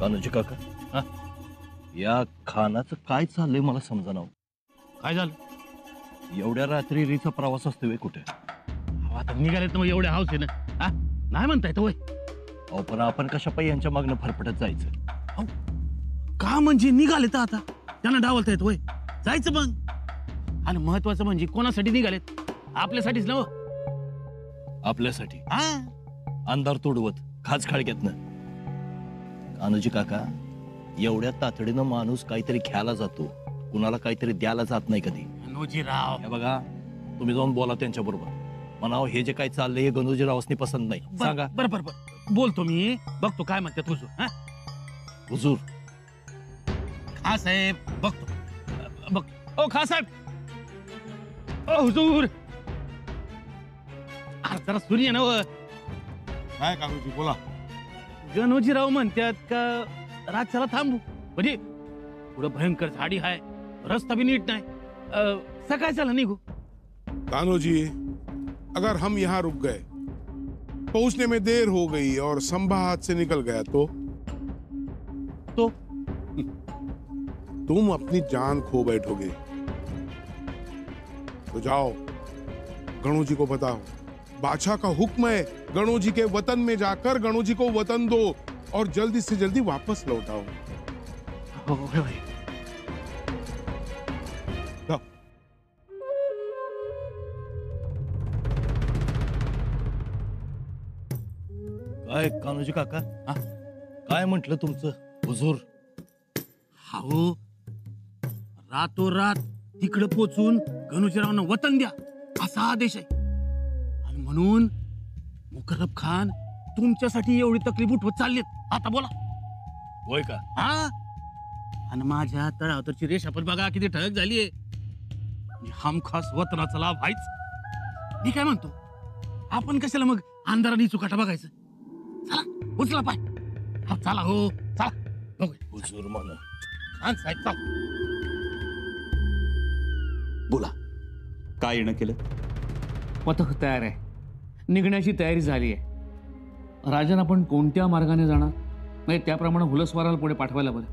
कान्होजी काका, या खानाचं काय चाललंय मला समजा. काय झालं? एवढ्या रात्री रीचा प्रवास असतोय कुठे? आता निघालेत मग एवढे हाऊस आहे ना. नाही म्हणता येत होय. अहो पण आपण कशा पायी यांच्या मागणं फरफटत जायचं? का म्हणजे निघालेत आता, त्यांना डावलता येत होय. जायचं मग. आणि महत्वाचं म्हणजे कोणासाठी निघालेत? आपल्यासाठीच ना. आपल्यासाठी अंधार तोडवत खाच खाळक्यातनं. कान्होजी काका, एवढ्या तातडीनं माणूस काहीतरी घ्यायला जातो, कुणाला काहीतरी द्यायला जात नाही कधी. गणोजीराव, हे बघा, तुम्ही जाऊन बोला त्यांच्या बरोबर. म्हणावं हे जे काय चाललंय हे गणोजीरावांनी पसंत नाही. सांगा. बरं बोलतो मी, बघतो काय म्हणतात हुजूर. हुजूर? खा साहेब, बघतो. बघ ओ खा साहेब, ओ हुजूर. जरा सूर्य ना. काय कागोजी बोला. गणोजीराव म्हणतात का रातच्याला थांबू, म्हणजे पुढं भयंकर झाडी आहे, रस्ता भी नीट नाही. सकाळच्याला निघू. कान्हो जी, अगर हम यहाँ रुक गए, पहुंचने में देर हो गई और संभा हाथ से निकल गया तो तुम अपनी जान खो बैठोगे. तो जाओ, गणो जी को बताओ, बादशाह का हुक्म है, गणो जी के वतन में जाकर गणो जी को वतन दो और जल्दी से जल्दी वापस लौटाओ. काय कान्होजी काका, काय म्हटलं तुमचं हुजूर? हो, रातोरात तिकडे पोचून गणोजीरावांना वतन द्या असा आदेश आहे. आणि म्हणून मुकर्रब खान तुमच्यासाठी एवढी तकलीफ उठवत चाललीत. आता बोला. होय का? आणि माझ्या तळावरची रेषा पण बघा किती ठळक झालीये. हमखास वतनाचा लाभ व्हायच. मी काय म्हणतो, आपण कशाला मग अंधाराने चुकाटा बघायचं? चला उचला पाय. चला हो चला. हुजूर म्हणा. साहेब चला. बोला, काय येणं केलं? पथक तयार आहे, निघण्याची तयारी झाली आहे. राजन, आपण कोणत्या मार्गाने जाणार? म्हणजे त्याप्रमाणे हुलसवाराला पुढे पाठवायला बरं.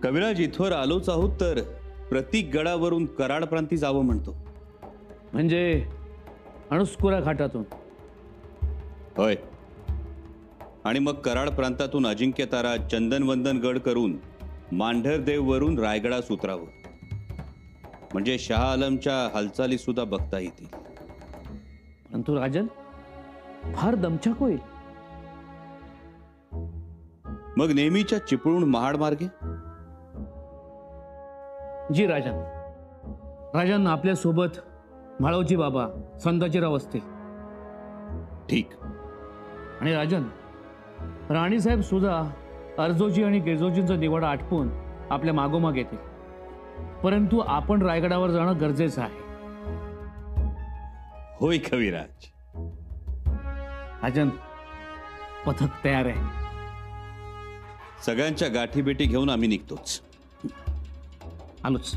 कविराज, इथवर आलोच आहोत तर प्रतीक गडावरून कराड प्रांती जावं म्हणतो. म्हणजे अणुस्कुरा घाटातून? होय. आणि मग कराड प्रांतातून अजिंक्यतारा चंदनवंदन गड करून मांढरदेव वरून रायगडास उतरावं, म्हणजे शाह आलमच्या हालचाली सुद्धा बघता येतील. परंतु राजन, फार दमछाक होईल. मग नेहमीच्या चिपळूण महाड मार्गे? जी राजन. राजन, आपल्या सोबत माळवजी बाबा, संताजीराव असतील. ठीक. आणि राजन, राणीसाहेब सुद्धा अर्जोजी आणि गिरजोजींचा निवाडा आटपून आपल्या मागोमाग येतील. परंतु आपण रायगडावर जाणं गरजेचं आहे. होय कविराज. राजन, पथक तयार आहे. सगळ्यांच्या गाठीबेटी घेऊन आम्ही निघतोच. आलोच.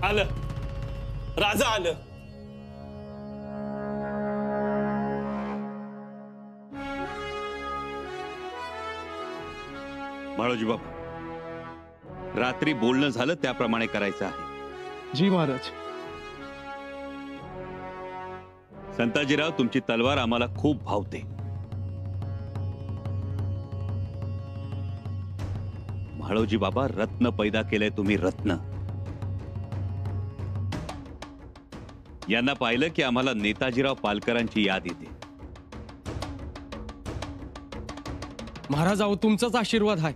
आलं, राजा आलं. माळोजी बाबा, रात्री बोलणं झालं त्याप्रमाणे करायचं आहे. जी महाराज. संताजीराव, तुमची तलवार आम्हाला खूप भावते. माळोजी बाबा, रत्न पैदा केलंय तुम्ही, रत्न. यांना पाहिलं की आम्हाला नेताजीराव पालकरांची याद येते. महाराज, अहो तुमचाच आशीर्वाद आहे.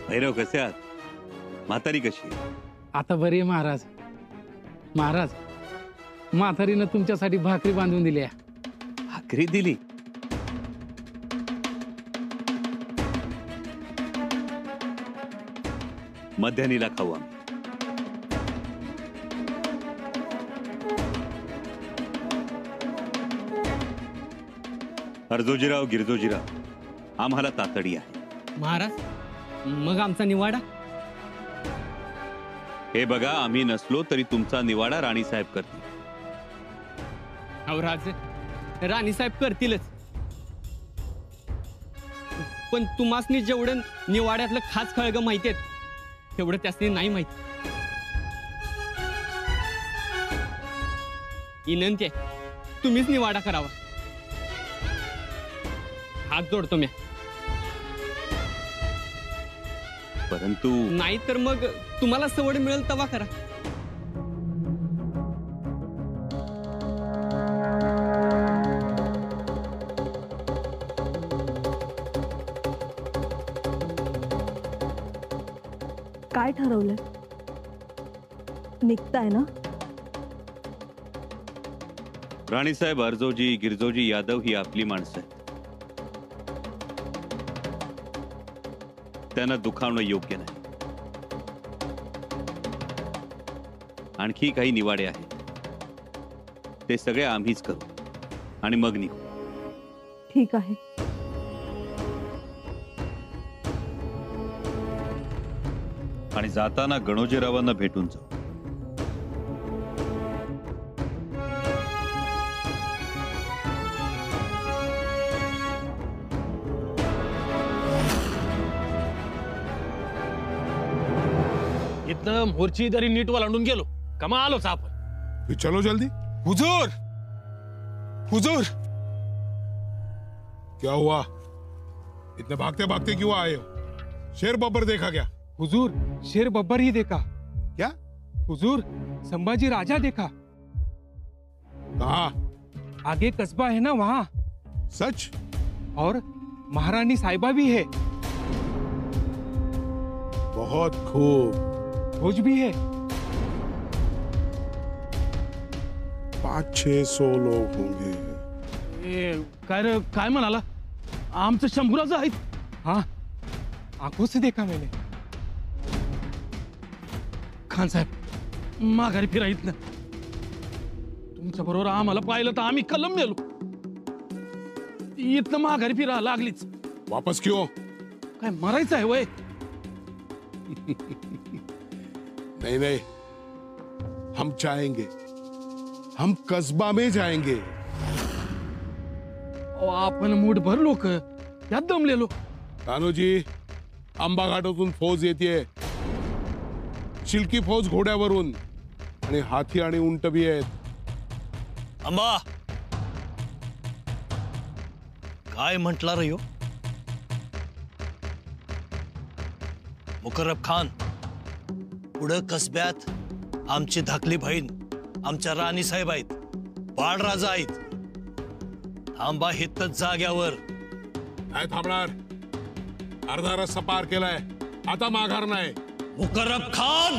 भैरव, कसे आहात? म्हातारी कशी आहे? आता बरे महाराज. महाराज, म्हातारीनं तुमच्यासाठी भाकरी बांधून दिली आहे. भाकरी दिली? मध्यानीला खाऊ आम्ही. अर्जोजीराव, गिरजोजीराव, आम्हाला तातडी आहे. महाराज, मग आमचा निवाडा? हे बघा, आम्ही नसलो तरी तुमचा निवाडा राणीसाहेब करतील. अहो राज, राणीसाहेब करतीलच, पण तुम्हासनी जेवढं निवाड्यातलं खास खळग माहिती आहेत तेवढं त्यासनी नाही माहिती. विनंती आहे, तुम्हीच निवाडा करावा. हात जोडतो मी. परंतु नाही तर मग तुम्हाला सवड मिळेल तेव्हा करा. काय ठरवलंय? निघताय ना? राणीसाहेब, अर्जोजी, गिरजोजी यादव ही आपली माणसं आहेत. त्यांना दुखावणं योग्य नाही. आणखी काही निवाडे आहेत, ते सगळे आम्हीच करू आणि मग निघू. ठीक आहे. आणि जाताना गणोजीरावांना भेटून जाऊ. इथं मोर्ची जरी नीट वलांडून गेलो कमा आलोच आपण. फिर चलो जल्दी. हुजूर, हुजूर, क्या हुआ? इतने भागते भागते क्यों आए हो? शेर बब्बर देखा क्या? हुजूर, शेर बब्बर ही देखा. क्या? हुजूर, संभाजी राजा देखा. कहा? आगे कस्बा है ना, वहाँ. सच? और महारानी साहिबा भी है. बहुत खूब. भोज भी है. 500-600 लोग होंगे. काय रे, काय म्हणाला? आमचं शंभूराचं आहेत. हाँ, आंखों से देखा मैंने. खान साहेब, माघारी फिरायत ना. तुमच्या बरोबर आम्हाला पाहिलं तर आम्ही कलम मेलो. इथनं माघारी फिरा लागलीच. वापस क्यों? काय मरायचं आहे वय? नहीं नहीं, हम चाहेंगे, हम कस्बा में जाएंगे. आपण मूठभर लोक यात दमलेलो. कान्होजी, आंबा घाटातून फौज येते. चिलकी फौज घोड्यावरून आणि हाती आणि उंट बी आहेत. अंबा, काय म्हटला रे ह्यो? मुकर्रब खान, पुढं कसब्यात आमची धाकली बहीण, आमच्या राणी साहेब आहेत, बाळराजा आहेत. थांबा हितच जाग्यावर. काय थांबणार? अर्धा रस्ता पार केलाय, आता माघार नाही. मुकर्रब खान,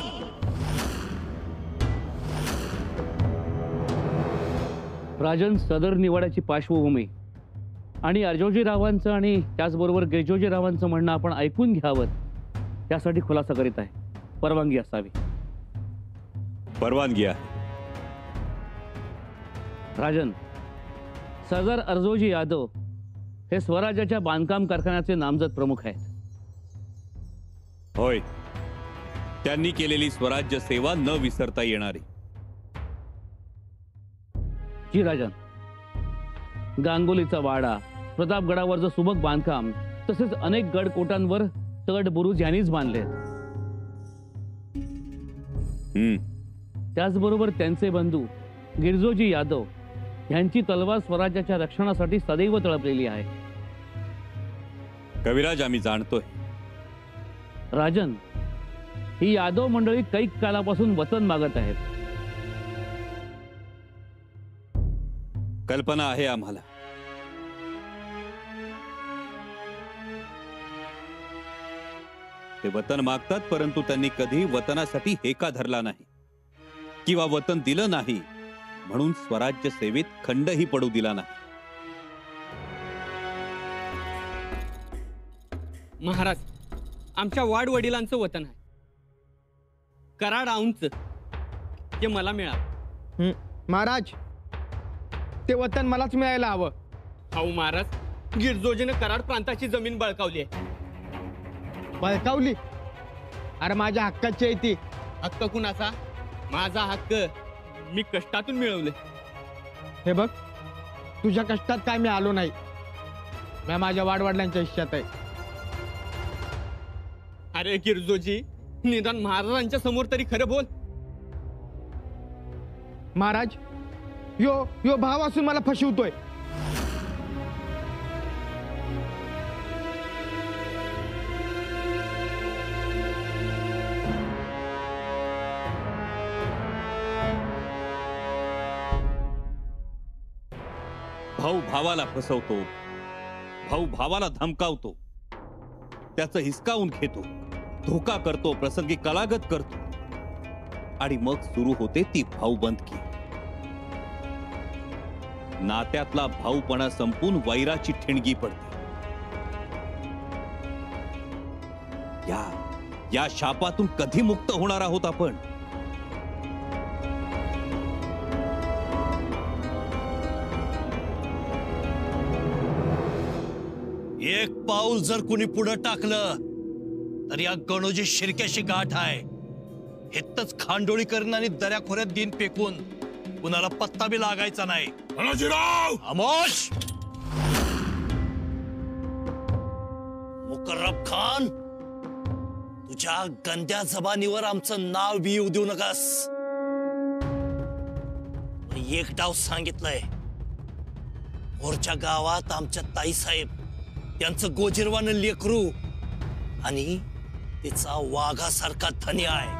राजन, सदर निवाड्याची पार्श्वभूमी आणि अर्जोजीरावांचं आणि त्याचबरोबर गिरजोजीरावांचं म्हणणं आपण ऐकून घ्यावं, त्यासाठी खुलासा करीत आहे. परवानगी असावी. परवानगी आहे. राजन, सरदार अर्जोजी यादव हे स्वराज्याच्या बांधकाम कारखान्याचे नामजद प्रमुख आहेत. होय, त्यांनी केलेली स्वराज्य सेवा न विसरता येणारी. जी राजन, गांगोलीचा वाडा, प्रतापगडावरचं सुबक बांधकाम, तसेच अनेक गड कोटांवर तट बुरुज यांनीच बांधले. त्याचबरोबर त्यांचे बंधू गिरजोजी यादव यांची तलवार स्वराज्याच्या रक्षणासाठी सदैव तळपलेली आहे. कविराज, आम्ही जाणतोय. राजन, ही यादव मंडळी कैक कालापासून वतन मागत आहेत. कल्पना आहे आम्हाला. ते वतन मागतात, परंतु त्यांनी कधी वतनासाठी हेका धरला नाही किंवा वतन दिलं नाही म्हणून स्वराज्य सेवेत खंडही पडू दिला नाही. महाराज, आमच्या वाडवडिलांचं वतन आहे कराड औंच, ते मला मिळालं. महाराज, ते वतन मलाच मिळायला हवं. अहो महाराज, गिरजोजीनं कराड प्रांताची जमीन बळकावली आहे. बळकावली? अरे माझ्या हक्काची आहे ती. हक्क कुणाचा? माझा हक्क मी कष्टातून मिळवले. हे बघ, तुझ्या कष्टात काय मी आलो नाही. मी माझ्या वाडवडिलांच्या हिश्श्यात आहे. अरे गिरजोजी, निदान महाराजांच्या समोर तरी खरं बोल. महाराज, यो भाव असून मला फसवतोय. भाऊ भावाला फसवतो, भाऊ भावाला धमकावतो, त्याचं हिसकावून घेतो, धोका करतो, प्रसंगी कलागत करतो आणि मग सुरू होते ती भाऊबंदकी. नात्यातला भाऊपणा संपून वैराची ठिणगी पडते. या शापातून कधी मुक्त होणार आहोत आपण? एक पाऊल जर कुणी पुढे टाकलं तर या गणोजी शिरक्याशी गाठ आहे. हितच खांडोळी करून आणि दऱ्याखोऱ्यात दिन पेकून कुणाला पत्ता बी लागायचा नाही. गणोजीराव! खामोश! मुकर्रब खान, तुझ्या गंद्या जबानीवर आमचं नाव बी येऊ देऊ नकास. एक डाव सांगितलंय, मोरच्या गावात आमच्या ताईसाहेब त्यांचं गोजिरवानं लेकरू आणि तिचा वाघासारखा धनी आहे.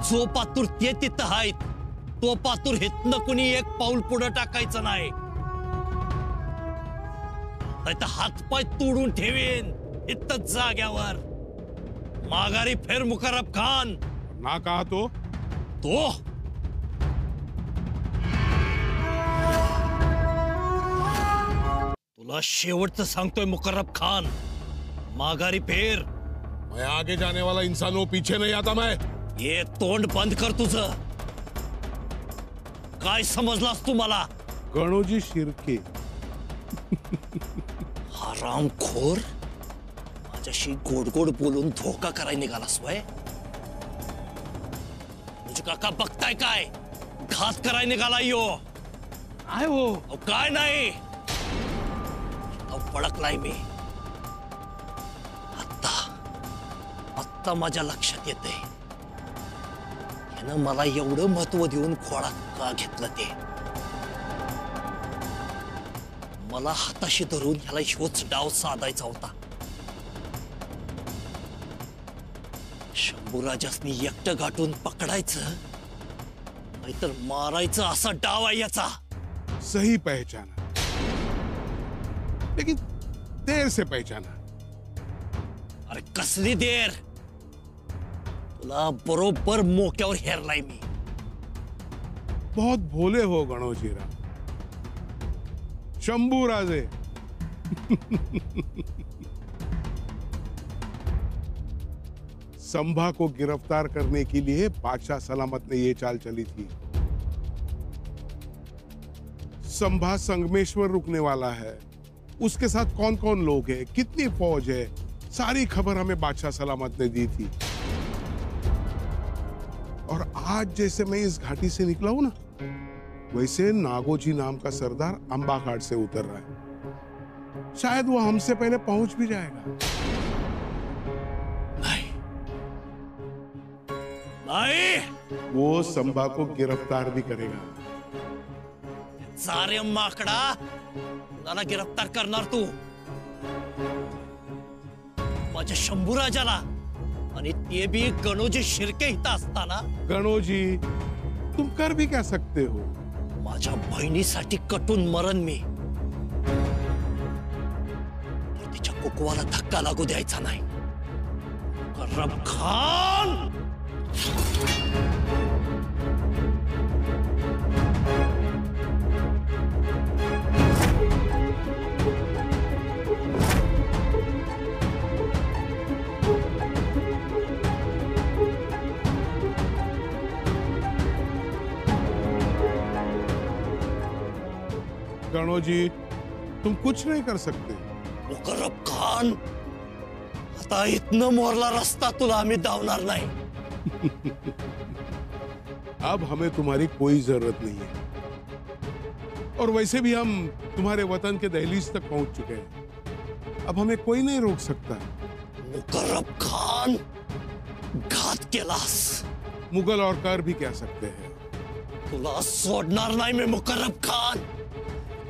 जो पातूर ते तिथं आहेत, तो पातूर हितनं कुणी एक पाऊल पुढे टाकायचं नाही. नाहीतर हातपाय तोडून ठेवेन इथं जाग्यावर. माघारी फेर मुकर्रब खान. ना कहा तो तुला शेवटचं सांगतोय मुकर्रब खान, माघारी फेर. मैं आगे जाने वाला इंसान हूं, पीछे नहीं आता मैं. ये तोंड बंद कर तुझं. काय समजलास तू मला? गणोजी शिर्के. हरामखोर, माझ्याशी गोड गोड बोलून धोका करायला निघालास वय? तुझे काका बघताय काय? घात करायला निघाला यो. काय हो? अहो, काय नाही, पडकलाय मी. आत्ता माझ्या लक्षात येते यानं मला एवढं महत्व देऊन खोळात का घेतलं ते. मला हाताशी धरून ह्याला ह्योच डाव साधायचा होता. शंभूराजासनी एकटं गाठून पकडायचं नाहीतर मारायचं असा डाव आहे याचा. सही पहचाना, लेकिन देर से पहचाना. अरे कसली देर? तुला बरोबर मोक्यावर हेरलाय मी. बहुत भोले हो गणोजीराव. शंभूराजे. संभा को गिरफ्तार करने के लिए बादशाह सलामत ने ये चाल चली थी. संभा संगमेश्वर रुकने वाला है. उसके साथ कौन कौन लोग हैं, कितनी फौज है, सारी खबर हमें बादशाह सलामत ने दी थी. और आज जैसे मैं इस घाटी से निकला हूं ना, वैसे नागोजी नाम का सरदार अंबा घाट से उतर रहा है. शायद वो हमसे पहले पहुंच भी जाएगा. नहीं, वो संभा को गिरफ्तार भी करेगा. सारे माकडा मला गिरफ्तार करणार तू? माझ्या शंभूराजाला, आणि ते बी गणोजी शिर्के इथं असताना? गणोजी, तुम कर भी क्या सकते हो? माझ्या बहिणीसाठी कटून मरण मी. तिच्या नागवाला धक्का लागू द्यायचा नाही. मुकर्रम खान. गणो जी, तुम कुछ नहीं कर सकते. मुकर्रम खान, आता इथनं मोरला रस्ता तुला आम्ही दावणार नाही. अब हमें तुम्हारी कोई जरूरत नहीं है, और वैसे भी हम तुम्हारे वतन के दहलीज तक पहुंच चुके हैं. अब हमें कोई नहीं रोक सकता. मुकर्रम खान, घात केलास. मुगल और कर भी कह सकते हैं. तुला सोडणार नाही मी मुकर्रम खान.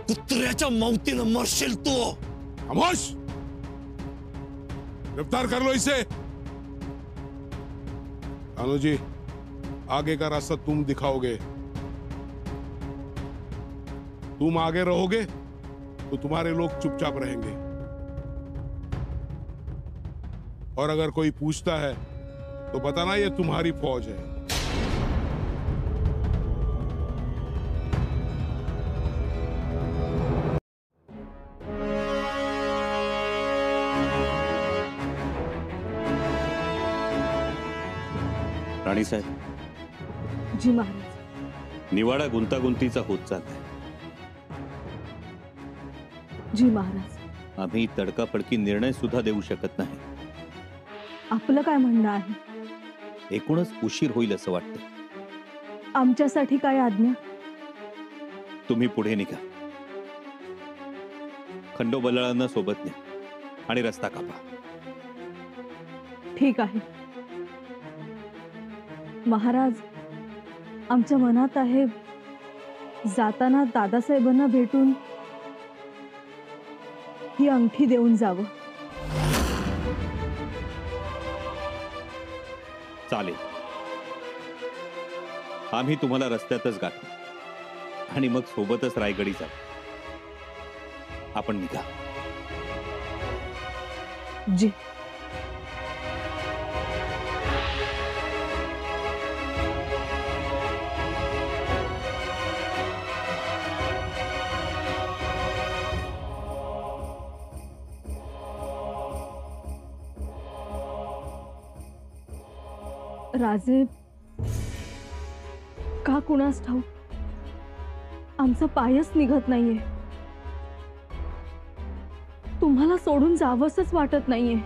कुत्र्याच्या मौतीनं मरशील तू. खामोश. गिरफ्तार कर लो इसे. कानू जी, आगे का रास्ता तुम दिखाओगे. तुम आगे रहोगे तो तुम्हारे लोग चुपचाप रहेंगे, और अगर कोई पूछता है तो बताना ये तुम्हारी फौज है. राणी साहेब, जी महाराज. निवाडा गुंतागुंतीचा होत चाललाय. जी महाराज. आम्ही तडकाफडकी निर्णय सुद्धा देऊ शकत नाही. आपलं काय म्हणणं आहे? एकूणच उशीर होईल असं वाटतं. आमच्यासाठी काय आज्ञा? तुम्ही पुढे निघा, खंडोबलांना सोबत न्या आणि रस्ता कापा. ठीक आहे महाराज. आमच्या मनात आहे, जाताना दादासाहेबांना भेटून ही अंगठी देऊन जावं. चालेल, आम्ही तुम्हाला रस्त्यातच गाठू आणि मग सोबतच रायगडी जाऊ. आपण निघा. जी. राजे, का कुणास ठाऊक आमचा पायच निघत नाहीये. तुम्हाला सोडून जावंसच वाटत नाहीये.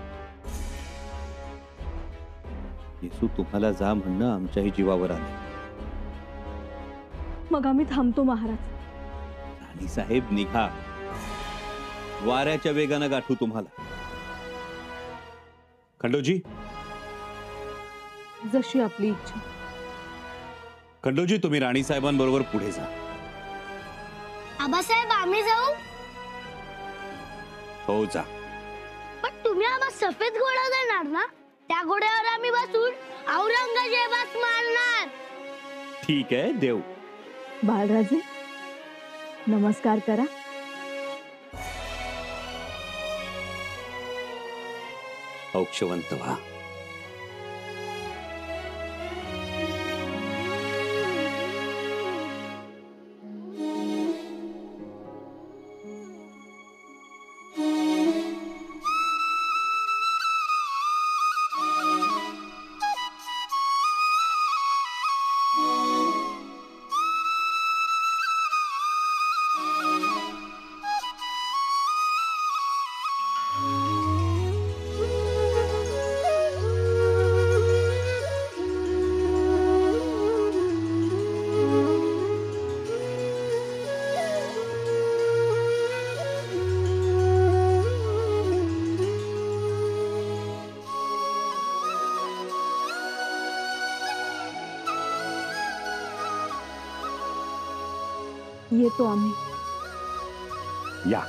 येसू तुम्हाला जा म्हणणं आमच्याही जीवावर आलं. मग आम्ही थांबतो महाराज. राणी साहेब, निघा. वाऱ्याच्या वेगानं गाठू तुम्हाला. खंडोजी, जशी आपली इच्छा. खंडोजी, तुम्ही राणी साहेबांबरोबर पुढे जा. आबासाहेब, आम्ही जाऊ? हो, जा. पण तुम्ही आम्हा सफेद घोडा देणार ना? त्या घोड्यावर आम्ही बसून औरंगजेबास मारणार. ठीक आहे, देव. बाळराजे, नमस्कार करा. औक्षवंत व्हा. येतो आम्ही. या.